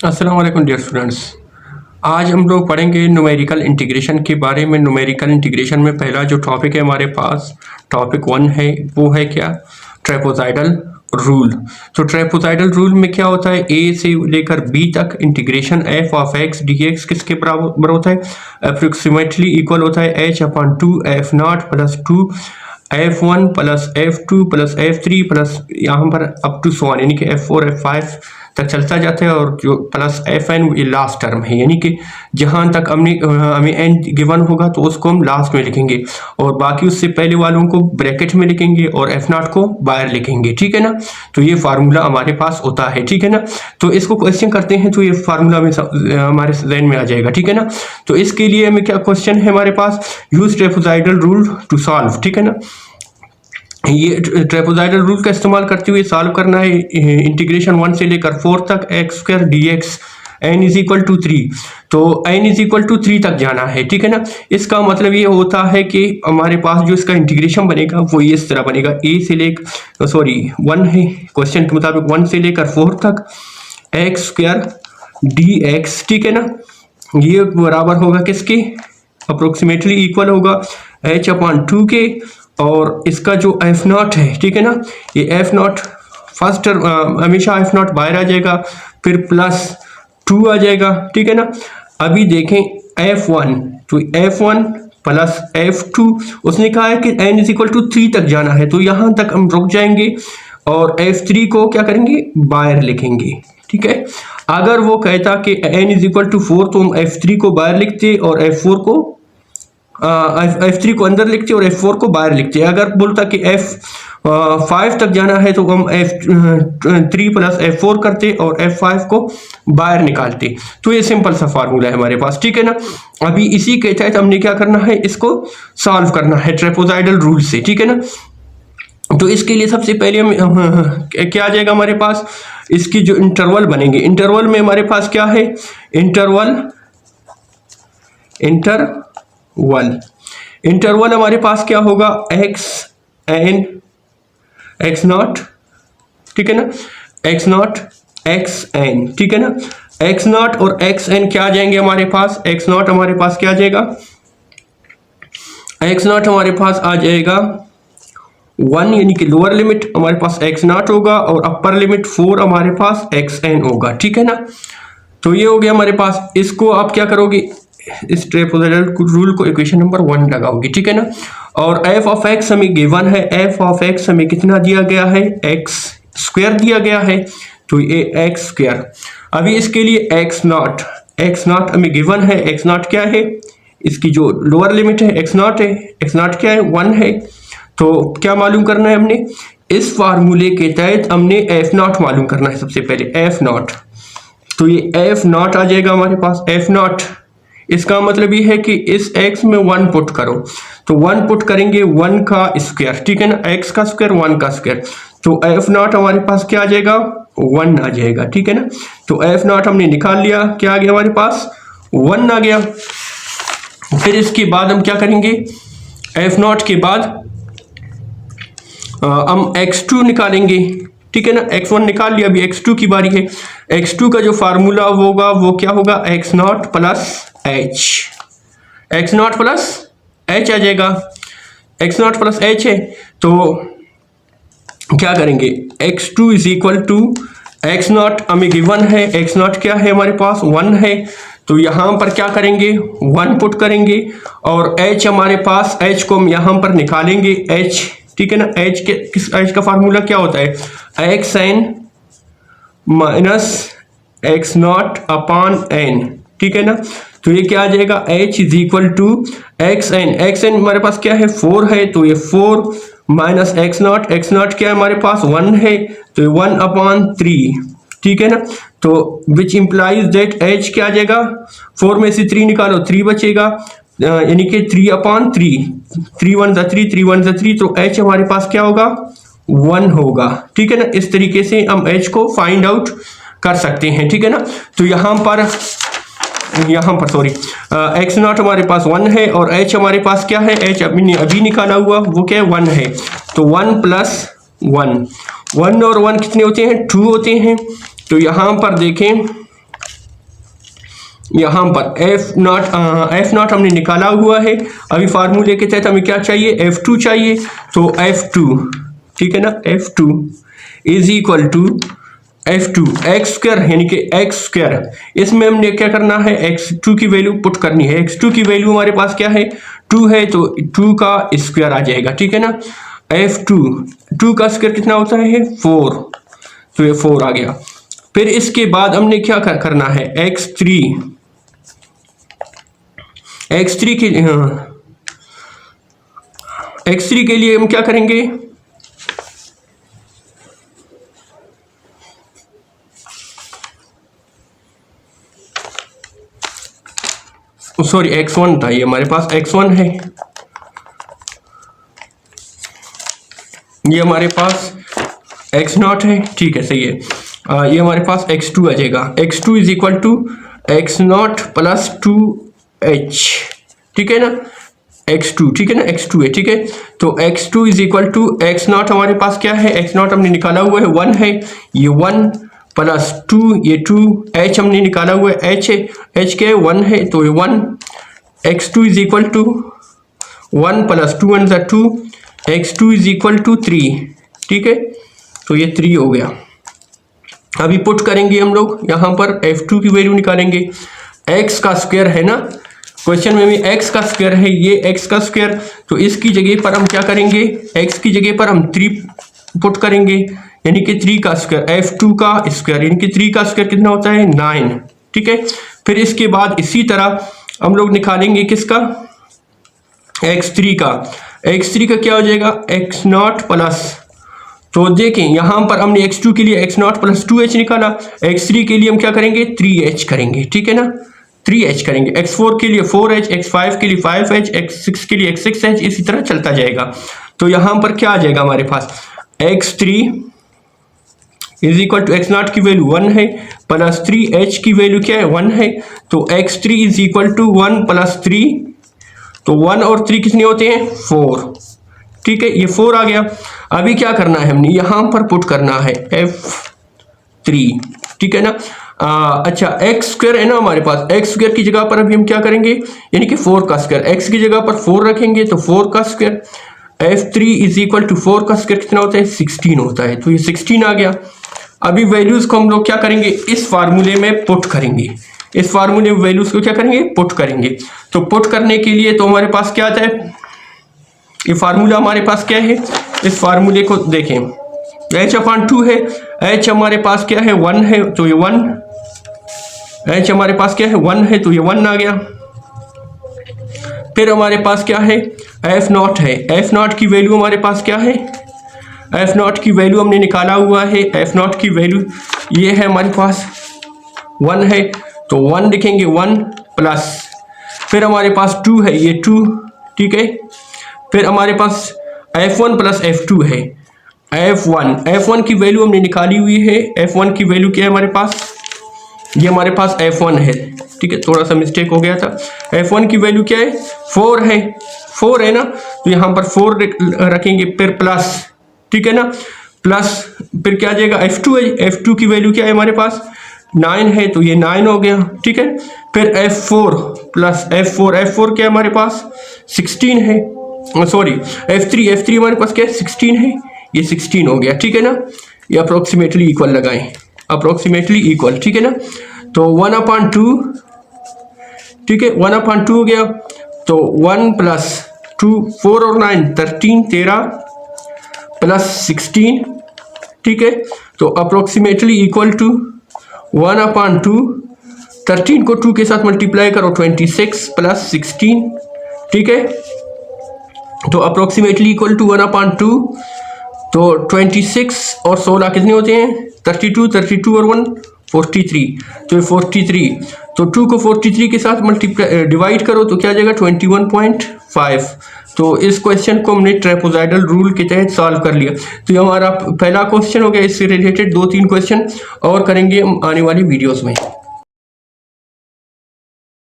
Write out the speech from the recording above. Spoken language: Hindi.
अस्सलाम वालेकुम डियर स्टूडेंट्स। आज हम लोग पढ़ेंगे न्यूमेरिकल इंटीग्रेशन के बारे में। न्यूमेरिकल इंटीग्रेशन में पहला जो टॉपिक है हमारे पास, टॉपिक 1 है, वो है क्या? ट्रेपोज़ाइडल रूल। तो ट्रेपोज़ाइडल रूल में क्या होता है? ए से लेकर बी तक integration F of x D x किसके बराबर होता है? अप्रोक्सीमेटली इक्वल होता है H upon 2 F not plus 2 F1 plus F2 plus F3 plus यहाँ पर अप टू सो यानी कि F4 F5 तक चलता जाता है, और जो प्लस Fn ये लास्ट टर्म है, यानी कि जहाँ तक हमें एन गिवन होगा तो उसको हम लास्ट में लिखेंगे, और बाकी उससे पहले वालों को ब्रैकेट में लिखेंगे और F0 को बाहर लिखेंगे। ठीक है ना? तो ये फार्मूला हमारे पास होता है। ठीक है ना? तो इसको क्वेश्चन करते हैं तो ये फार्मूला में हमारे जहन में आ जाएगा। ठीक है ना? तो इसके लिए हमें क्या क्वेश्चन है हमारे पास? Use trapezoidal rule to solve. ठीक है ना? ये ट्रेपोज़ाइडल रूल का इस्तेमाल करते हुए सॉल्व करना है। इंटीग्रेशन 1 से लेकर 4 तक x square d x n is equal to 3, तो एन इज इक्वल टू 3 तक जाना है। ठीक है ना? इसका मतलब ये होता है कि हमारे पास जो इसका इंटीग्रेशन बनेगा वो इस तरह बनेगा, ए से लेकर 1 है क्वेश्चन के मुताबिक 1 से लेकर 4 तक एक्स स्क्वायर डी एक्स। ठीक है ना? ये बराबर होगा किसके? अप्रोक्सीमेटली इक्वल होगा एच अपॉन 2 के, और इसका जो एफ नॉट है, ठीक है ना, ये एफ नॉट फर्स्ट हमेशा एफ नॉट बाहर आ जाएगा, फिर प्लस 2 आ जाएगा। ठीक है ना? अभी देखें F1, तो F1 प्लस F2, उसने कहा है कि n इज इक्वल टू 3 तक जाना है, तो यहाँ तक हम रुक जाएंगे और F3 को क्या करेंगे? बाहर लिखेंगे। ठीक है? अगर वो कहता कि n इज इक्वल टू 4 तो हम F3 को बाहर लिखते और F4 को F3 को अंदर लिखते और F4 को बाहर लिखते। अगर बोलता कि F5 तक जाना है तो हम F3 प्लस F4 करते और F5 को बाहर निकालते। तो ये सिंपल सा फार्मूला है हमारे पास। ठीक है ना? अभी इसी के तहत हमने क्या करना है? इसको सॉल्व करना है ट्रेपोज़ाइडल रूल से। ठीक है ना? तो इसके लिए सबसे पहले हम क्या आ जाएगा हमारे पास? इसकी जो इंटरवल बनेंगे, इंटरवल में हमारे पास क्या है? इंटरवल हमारे पास क्या होगा? X n x naught. ठीक है ना? X naught x n. ठीक है ना? एक्स नॉट और एक्स एन क्या आ जाएंगे हमारे पास? एक्स नॉट हमारे पास क्या आ जाएगा? एक्स नॉट हमारे पास आ जाएगा 1, यानी कि लोअर लिमिट हमारे पास एक्स नॉट होगा, और अपर लिमिट 4 हमारे पास एक्स एन होगा। ठीक है ना? तो ये हो गया हमारे पास। इसको आप क्या करोगे? इस ट्रेपोज़ाइडल रूल को इक्वेशन नंबर 1 लगाओगे। ठीक है ना? और एफ ऑफ एक्स हमें गिवन है, एफ ऑफ एक्स हमें कितना दिया गया है? एक्स स्क्वायर दिया गया है, तो ये एक्स स्क्वायर। अभी इसके लिए एक्स नॉट हमें गिवन है। एक्स नॉट क्या है? इसकी जो लोअर लिमिट है एक्स नॉट है। एक्स नॉट क्या है? 1 है। तो क्या मालूम करना है हमने? इस फार्मूले के तहत हमने एफ नॉट मालूम करना है सबसे पहले, एफ नॉट। तो ये एफ नॉट आ जाएगा हमारे पास। एफ नॉट इसका मतलब ये है कि इस x में 1 पुट करो, तो 1 पुट करेंगे 1 का स्क्वायर। ठीक है ना? x का स्क्वायर 1 का स्क्वायर, तो एफ नॉट हमारे पास क्या आ जाएगा? 1 आ जाएगा। ठीक है ना? तो एफ नॉट हमने निकाल लिया, क्या आ गया हमारे पास? 1 आ गया। फिर इसके बाद हम क्या करेंगे? एफ नॉट के बाद हम x2 निकालेंगे। ठीक है ना? x1 निकाल लिया, अभी x2 की बारी है। x2 का जो फार्मूला होगा वो क्या होगा? X not plus H. X not plus H आ जाएगा। एक्स नॉट प्लस एच है, तो क्या करेंगे? x2 is equal to x naught हमें गिवन है। एक्स नॉट क्या है हमारे पास? 1 है, तो यहाँ पर क्या करेंगे? 1 पुट करेंगे, और h हमारे पास, h को हम यहाँ पर निकालेंगे h। ठीक है ना? h का फार्मूला क्या होता है? X n minus x naught upon n. ठीक है ना? तो ये क्या आ जाएगा? h is equal to x n. X n हमारे पास क्या है? 4 है, तो ये 4 minus x naught. X naught क्या है हमारे पास? 1 है, तो ये 1 अपॉन 3। ठीक है ना? तो विच इंप्लाइज दैट h क्या आ जाएगा? 4 में से 3 निकालो, 3 बचेगा, यानी कि 3 अपॉन 3, 3 1 जा 3, 3 1 जा 3, तो h हमारे पास क्या होगा? 1 होगा। ठीक है ना? इस तरीके से हम h को फाइंड आउट कर सकते हैं। ठीक है ना? तो यहाँ पर सॉरी, एक्स नॉट हमारे पास 1 है, और h हमारे पास क्या है? h अभी निकाला हुआ वो क्या है? 1 है, तो 1 प्लस 1 और 1 कितने होते हैं? 2 होते हैं। तो यहाँ पर देखें यहाँ पर एफ नॉट हमने निकाला हुआ है। अभी फार्मूले के तहत हमें क्या चाहिए, F2 चाहिए। तो F2, ठीक है ना, F2 is equal to F2 x square, यानी कि एक्स स्क्वायर। इसमें हमने क्या करना है, x2 की वैल्यू पुट करनी है। x2 की वैल्यू हमारे पास क्या है, 2 है, तो 2 का स्क्वायर आ जाएगा, ठीक है ना। F2 का स्क्वायर कितना होता है, 4, तो ये 4 आ गया। फिर इसके बाद हमने क्या करना है, x3 के लिए हम क्या करेंगे, सॉरी x1 था, ये हमारे पास x1 है, ये हमारे पास x0 है, ठीक है, सही है। ये हमारे पास x2 आ जाएगा। x2 is equal to x0 plus 2h, ठीक है ना, x2, ठीक है ना, x2 है, ठीक है। तो x2 is equal to x0 हमारे पास क्या है, x0 हमने निकाला हुआ है 1 है, ये 1 प्लस 2, ये 2, h हमने निकाला हुआ है h है, h के 1 है, तो ये 1, x2 is equal to 1 plus 2 1 + 2, x2 is equal to 3, ठीक है, तो ये 3 हो गया। अभी पुट करेंगे हम लोग, यहाँ पर F2 की वैल्यू निकालेंगे। x का स्क्वायर है ना, क्वेश्चन में भी x का स्क्वायर है, ये x का स्क्वायर, तो इसकी जगह पर हम क्या करेंगे, x की जगह पर हम 3 पुट करेंगे, यानी कि 3 का स्क्वायर, F2 का स्क्वायर, यानी कि 3 का स्क्वायर कितना होता है, 9, ठीक है। फिर इसके बाद इसी तरह हम लोग निकालेंगे किसका, x3 का क्या हो जाएगा, x0 प्लस, तो देखें यहाँ पर हमने x2 के लिए x0 प्लस 2h निकाला, x3 के लिए हम क्या करेंगे, 3h करेंगे, ठीक है ना, 3h करेंगे, x4 के लिए 4h, x5 के लिए 5h, x6 के लिए 6h, इसी तरह चलता जाएगा। तो यहाँ पर क्या आ जाएगा हमारे पास, x3 is equal to x0 की वैल्यू 1 है, प्लस 3h की वैल्यू क्या है, 1 है, तो x3 is equal to 1 plus 3, तो 1 और 3 कितने होते हैं, 4, ठीक है, ये 4 आ गया। अभी क्या करना है, हमने यहाँ पर पुट करना है F3, ठीक है ना। अच्छा, एक्स स्क्वायर है ना हमारे पास, एक्स स्क्वायर की जगह पर अभी हम क्या करेंगे, यानी कि 4 का स्क्वायर, एक्स की जगह पर 4 रखेंगे, तो 4 का square, F3 is equal to 4 का स्क्वायर कितना होता है, 16 होता है, तो ये 16 आ गया। अभी वैल्यूज को हम लोग क्या करेंगे, इस फार्मूले में पुट करेंगे, इस फार्मूले में वैल्यूज को क्या करेंगे, पुट करेंगे। तो पुट करने के लिए तो हमारे पास क्या आता है, ये फार्मूला हमारे पास क्या है, इस फार्मूले को देखें, h/2 है, h हमारे पास क्या है, 1 है, तो ये 1, h हमारे पास क्या है, 1 है, तो ये 1 आ गया। फिर हमारे पास क्या है, f0 है, f0 की वैल्यू हमारे पास क्या है, f0 की वैल्यू हमने निकाला हुआ है, f0 की वैल्यू ये है हमारे पास 1 है, तो 1 लिखेंगे, 1 प्लस, फिर हमारे पास 2 है, ये 2, ठीक है। फिर हमारे पास f1 प्लस f2 है, f1 की वैल्यू हमने निकाली हुई है, f1 की वैल्यू क्या है हमारे पास, ये हमारे पास f1 है, ठीक है, थोड़ा सा मिस्टेक हो गया था। f1 की वैल्यू क्या है, 4 है ना, तो यहाँ पर 4 रखेंगे, फिर प्लस, ठीक है ना, प्लस, फिर क्या आ जाएगा, f2 है, f2 की वैल्यू क्या है हमारे पास, 9 है, तो ये 9 हो गया, ठीक है। फिर f4 प्लस f4 क्या है हमारे पास, 16 है, सॉरी f3 हमारे पास क्या है, 16 है, ये 16 हो गया, ठीक है ना। ये अप्रोक्सीमेटली इक्वल लगाएं, अप्रोक्सीमेटली इक्वल, ठीक है ना। तो 1/2, ठीक है, 1/2 हो गया, तो 1 प्लस 2, 4 और 9 13 प्लस 16, ठीक है, तो अप्रोक्सीमेटली इक्वल टू 1/2, 13 को 2 के साथ मल्टीप्लाई करो, 26 प्लस 16, ठीक है, तो अप्रोक्सीमेटली इक्वल टू 1/2, तो 26 और 16 कितने होते हैं, 32 और 1 43, तो ये 43, तो 2 को 43 के साथ मल्टीप्लाई डिवाइड करो तो क्या आ जाएगा, 21.5। तो इस क्वेश्चन को हमने ट्रेपेजॉइडल रूल के तहत सॉल्व कर लिया। तो ये हमारा पहला क्वेश्चन हो गया। इससे रिलेटेड 2-3 क्वेश्चन और करेंगे हम आने वाली वीडियोस में।